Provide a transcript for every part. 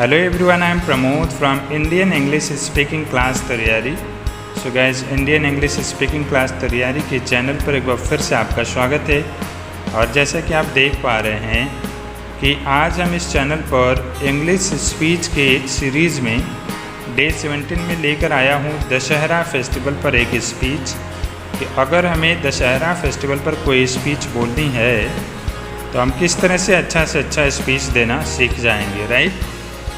Hello everyone, I am Pramod from Indian English Speaking Class तैयारी। So guys, Indian English speaking class तैयारी के channel पर एक बार फिर से आपका स्वागत है। और जैसा कि आप देख पा रहे हैं कि आज हम इस चैनल पर इंग्लिश स्पीच के सीरीज़ में डे 17 में लेकर आया हूँ दशहरा फेस्टिवल पर एक स्पीच। कि अगर हमें दशहरा फेस्टिवल पर कोई स्पीच बोलनी है तो हम किस तरह से अच्छा स्पीच देना सीख जाएंगे, राइट।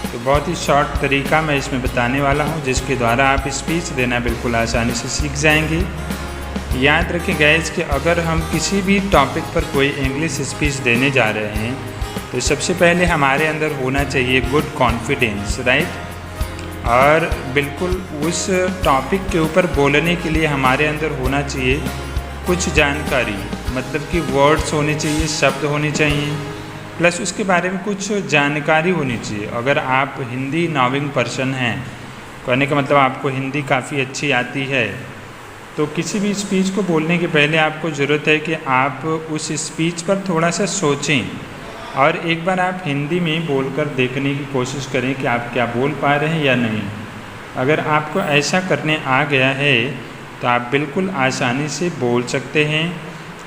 तो बहुत ही शॉर्ट तरीका मैं इसमें बताने वाला हूँ जिसके द्वारा आप स्पीच देना बिल्कुल आसानी से सीख जाएंगे। याद रखें गाइस कि अगर हम किसी भी टॉपिक पर कोई इंग्लिश स्पीच देने जा रहे हैं तो सबसे पहले हमारे अंदर होना चाहिए गुड कॉन्फिडेंस, राइट। और बिल्कुल उस टॉपिक के ऊपर बोलने के लिए हमारे अंदर होना चाहिए कुछ जानकारी, मतलब कि वर्ड्स होने चाहिए, शब्द होने चाहिए, प्लस उसके बारे में कुछ जानकारी होनी चाहिए। अगर आप हिंदी नॉविंग पर्सन हैं, कहने का मतलब आपको हिंदी काफ़ी अच्छी आती है, तो किसी भी स्पीच को बोलने के पहले आपको ज़रूरत है कि आप उस स्पीच पर थोड़ा सा सोचें और एक बार आप हिंदी में बोलकर देखने की कोशिश करें कि आप क्या बोल पा रहे हैं या नहीं। अगर आपको ऐसा करने आ गया है तो आप बिल्कुल आसानी से बोल सकते हैं।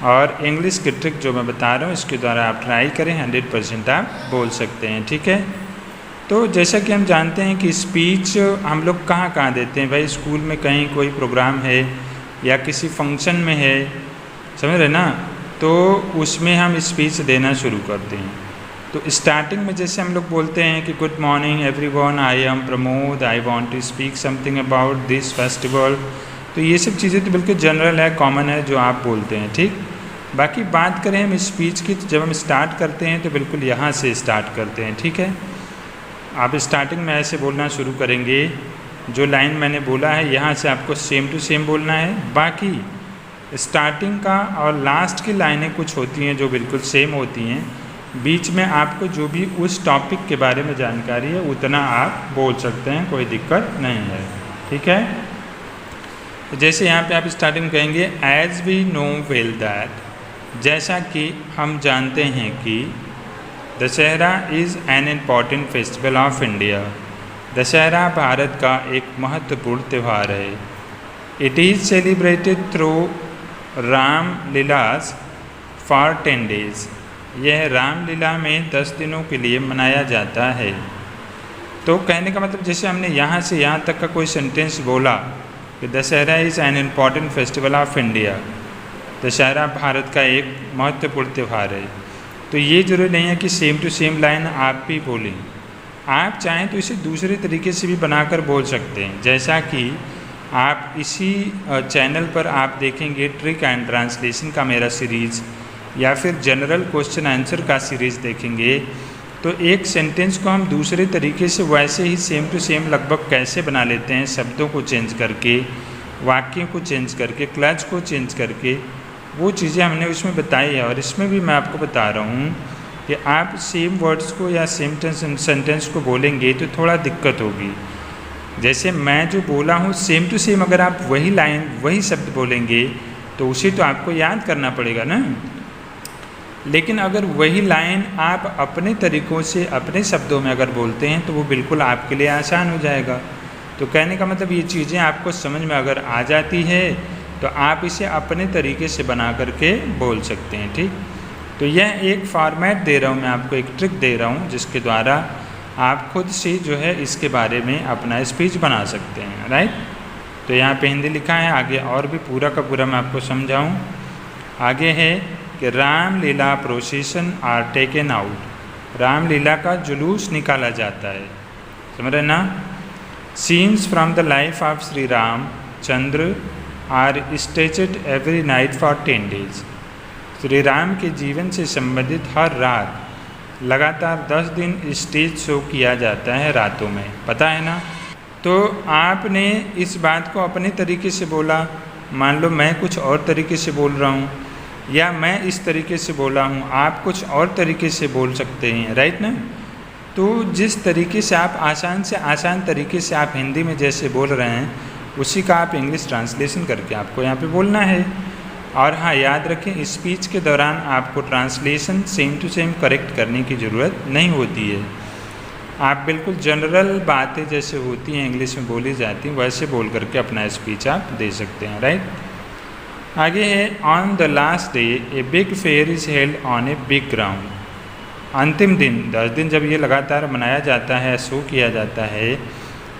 और इंग्लिश की ट्रिक जो मैं बता रहा हूँ इसके द्वारा आप ट्राई करें, 100% आप बोल सकते हैं, ठीक है। तो जैसा कि हम जानते हैं कि स्पीच हम लोग कहाँ कहाँ देते हैं भाई, स्कूल में कहीं कोई प्रोग्राम है या किसी फंक्शन में है, समझ रहे ना, तो उसमें हम स्पीच देना शुरू करते हैं। तो स्टार्टिंग में जैसे हम लोग बोलते हैं कि good morning everyone, I am Pramod, I want to speak something about this festival. तो ये सब चीज़ें तो बिल्कुल जनरल है, कॉमन है जो आप बोलते हैं, ठीक। बाकी बात करें हम स्पीच की, तो जब हम स्टार्ट करते हैं तो बिल्कुल यहाँ से स्टार्ट करते हैं, ठीक है। आप स्टार्टिंग में ऐसे बोलना शुरू करेंगे, जो लाइन मैंने बोला है यहाँ से आपको सेम टू सेम बोलना है। बाकी स्टार्टिंग का और लास्ट की लाइनें कुछ होती हैं जो बिल्कुल सेम होती हैं, बीच में आपको जो भी उस टॉपिक के बारे में जानकारी है उतना आप बोल सकते हैं, कोई दिक्कत नहीं है, ठीक है। जैसे यहाँ पे आप स्टार्टिंग कहेंगे as we know well that, जैसा कि हम जानते हैं कि Dussehra is an important festival of India, Dussehra Bharat का एक महत्वपूर्ण त्यौहार है। It is celebrated through Ram Leelas for 10 days, यह रामलीला में 10 दिनों के लिए मनाया जाता है। तो कहने का मतलब जैसे हमने यहाँ से यहाँ तक का कोई सेंटेंस बोला कि Dussehra is an important festival of India, Dussehra Bharat का एक महत्वपूर्ण त्यौहार है, तो ये जरूरी नहीं है कि सेम टू सेम लाइन आप भी बोलें। आप चाहें तो इसे दूसरे तरीके से भी बनाकर बोल सकते हैं, जैसा कि आप इसी चैनल पर आप देखेंगे ट्रिक एंड ट्रांसलेशन का मेरा सीरीज़ या फिर जनरल क्वेश्चन आंसर का सीरीज़ देखेंगे, तो एक सेंटेंस को हम दूसरे तरीके से वैसे ही सेम टू सेम लगभग कैसे बना लेते हैं, शब्दों को चेंज करके, वाक्यों को चेंज करके, क्लच को चेंज करके, वो चीज़ें हमने उसमें बताई है। और इसमें भी मैं आपको बता रहा हूँ कि आप सेम वर्ड्स को या सेम सेंटेंस को बोलेंगे तो थोड़ा दिक्कत होगी। जैसे मैं जो बोला हूँ सेम टू सेम अगर आप वही लाइन वही शब्द बोलेंगे तो उसे तो आपको याद करना पड़ेगा ना, लेकिन अगर वही लाइन आप अपने तरीक़ों से अपने शब्दों में अगर बोलते हैं तो वो बिल्कुल आपके लिए आसान हो जाएगा। तो कहने का मतलब ये चीज़ें आपको समझ में अगर आ जाती है तो आप इसे अपने तरीके से बना करके बोल सकते हैं, ठीक। तो यह एक फॉर्मेट दे रहा हूँ मैं आपको, एक ट्रिक दे रहा हूँ जिसके द्वारा आप खुद से जो है इसके बारे में अपना स्पीच बना सकते हैं, राइट। तो यहाँ पे हिंदी लिखा है, आगे और भी पूरा का पूरा मैं आपको समझाऊँ। आगे है कि Ramlila procession are taken out, Ramlila का जुलूस निकाला जाता है, समझ रहे ना। Scenes from the life of Shri Ram Chandra are staged every night for 10 days, Shri Ram के जीवन से संबंधित हर रात लगातार 10 दिन स्टेज शो किया जाता है रातों में, पता है ना। तो आपने इस बात को अपने तरीके से बोला, मान लो मैं कुछ और तरीके से बोल रहा हूँ या मैं इस तरीके से बोला हूँ, आप कुछ और तरीके से बोल सकते हैं, राइट ना। तो जिस तरीके से आप आसान तरीके से आप हिंदी में जैसे बोल रहे हैं उसी का आप इंग्लिश ट्रांसलेशन करके आपको यहाँ पे बोलना है। और हाँ, याद रखें स्पीच के दौरान आपको translation same to same correct करने की ज़रूरत नहीं होती है। आप बिल्कुल जनरल बातें जैसे होती हैं इंग्लिश में बोली जाती हैं वैसे बोल करके अपना स्पीच आप दे सकते हैं, राइट। आगे है on the last day a big fair is held on a big ground. अंतिम दिन 10 दिन जब ये लगातार मनाया जाता है, शो किया जाता है,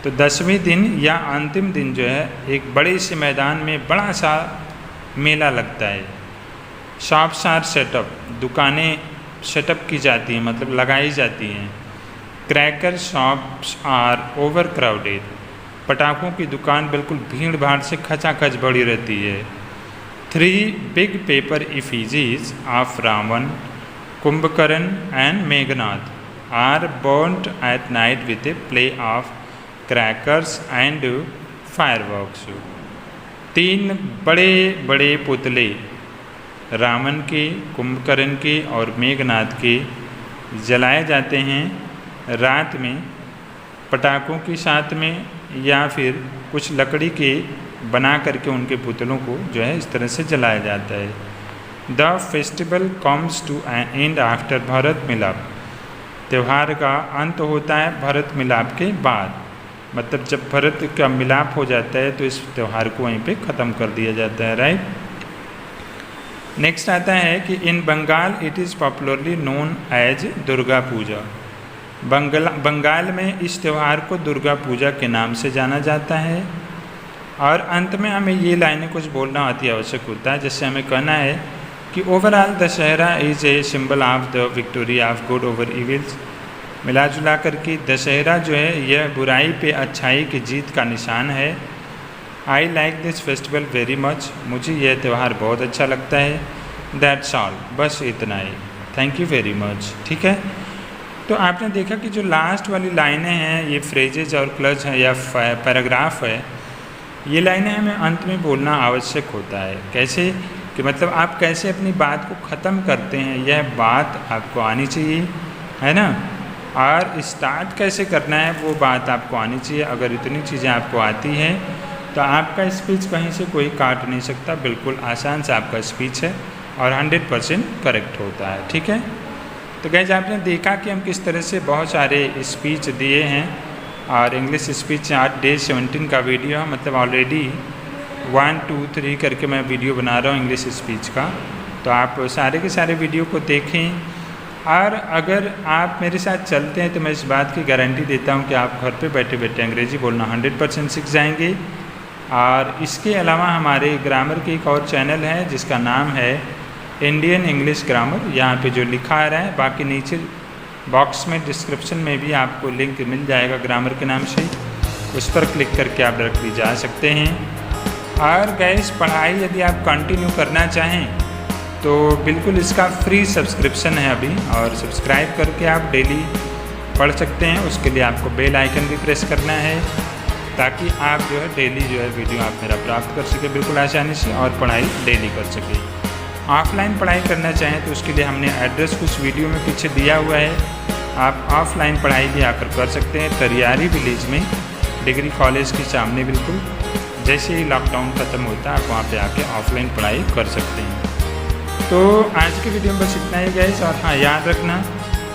तो 10वें दिन या अंतिम दिन जो है एक बड़े से मैदान में बड़ा सा मेला लगता है। शॉप्स आर सेटअप, दुकानें सेटअप की जाती हैं, मतलब लगाई जाती हैं। Cracker shops are over crowded, पटाखों की दुकान बिल्कुल भीड़ भाड़ से खचाखच भरी रहती है। 3 big paper effigies of Ravan, Kumbhakarna and Meghnath are burned at night with a play of crackers and fireworks. 3 बड़े बड़े पुतले रावण के, कुंभकर्ण के और मेघनाथ के जलाए जाते हैं रात में पटाखों के साथ में, या फिर कुछ लकड़ी के बना करके उनके पुतलों को जो है इस तरह से जलाया जाता है। The festival comes to an end after Bharat Milap, त्यौहार का अंत होता है भरत मिलाप के बाद, मतलब जब भरत का मिलाप हो जाता है तो इस त्यौहार को वहीं पे ख़त्म कर दिया जाता है, राइट। नेक्स्ट आता है कि in Bengal it is popularly known as Durga Puja. Bengal में इस त्यौहार को दुर्गा पूजा के नाम से जाना जाता है। और अंत में हमें ये लाइनें कुछ बोलना अति आवश्यक होता है, जैसे हमें कहना है कि overall Dussehra is a symbol of the victory of good over evils. मिला जुला करके दशहरा जो है यह बुराई पे अच्छाई की जीत का निशान है। I like this festival very much, मुझे यह त्यौहार बहुत अच्छा लगता है। दैट्स ऑल, बस इतना ही, थैंक यू वेरी मच। ठीक है, तो आपने देखा कि जो लास्ट वाली लाइनें हैं ये फ्रेजेज और क्लच है या पैराग्राफ है, ये लाइनें हमें अंत में बोलना आवश्यक होता है। कैसे कि मतलब आप कैसे अपनी बात को ख़त्म करते हैं, यह बात आपको आनी चाहिए, है ना। और स्टार्ट कैसे करना है वो बात आपको आनी चाहिए। अगर इतनी चीज़ें आपको आती हैं तो आपका स्पीच कहीं से कोई काट नहीं सकता, बिल्कुल आसान से आपका स्पीच है और 100% करेक्ट होता है। ठीक है, तो गाइस आपने देखा कि हम किस तरह से बहुत सारे स्पीच दिए हैं। और इंग्लिश स्पीच आज डे 17 का वीडियो है, मतलब ऑलरेडी 1, 2, 3 करके मैं वीडियो बना रहा हूँ इंग्लिश स्पीच का। तो आप सारे के सारे वीडियो को देखें, और अगर आप मेरे साथ चलते हैं तो मैं इस बात की गारंटी देता हूँ कि आप घर पे बैठे बैठे अंग्रेज़ी बोलना 100% सीख जाएंगे। और इसके अलावा हमारे ग्रामर की एक और चैनल है जिसका नाम है इंडियन इंग्लिश ग्रामर, यहाँ पे जो लिखा आ रहा है, बाकी नीचे बॉक्स में डिस्क्रिप्शन में भी आपको लिंक मिल जाएगा ग्रामर के नाम से, उस पर क्लिक करके आप डायरेक्टली जा सकते हैं। और गाइस पढ़ाई यदि आप कंटिन्यू करना चाहें तो बिल्कुल इसका फ्री सब्सक्रिप्शन है अभी, और सब्सक्राइब करके आप डेली पढ़ सकते हैं। उसके लिए आपको बेल आइकन भी प्रेस करना है ताकि आप जो है डेली जो है वीडियो आप मेरा प्राप्त कर सके बिल्कुल आसानी से, और पढ़ाई डेली कर सके। ऑफलाइन पढ़ाई करना चाहें तो उसके लिए हमने एड्रेस कुछ वीडियो में पीछे दिया हुआ है, आप ऑफलाइन पढ़ाई भी आकर कर सकते हैं तरियारी विलेज में, डिग्री कॉलेज के सामने बिल्कुल। जैसे ही लॉकडाउन ख़त्म होता है आप वहाँ पे आके ऑफलाइन पढ़ाई कर सकते हैं। तो आज के वीडियो में बस इतना ही गाइस। और हाँ, याद रखना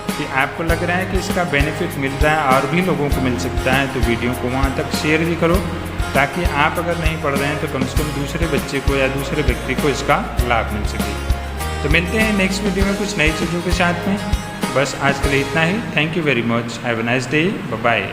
कि आपको लग रहा है कि इसका बेनिफिट मिल रहा है और भी लोगों को मिल सकता है, तो वीडियो को वहाँ तक शेयर भी करो, ताकि आप अगर नहीं पढ़ रहे हैं तो कम से कम दूसरे बच्चे को या दूसरे व्यक्ति को इसका लाभ मिल सके। तो मिलते हैं नेक्स्ट वीडियो में कुछ नई चीज़ों के साथ में। बस आज के लिए इतना ही। Thank you very much, have a nice day, bye bye.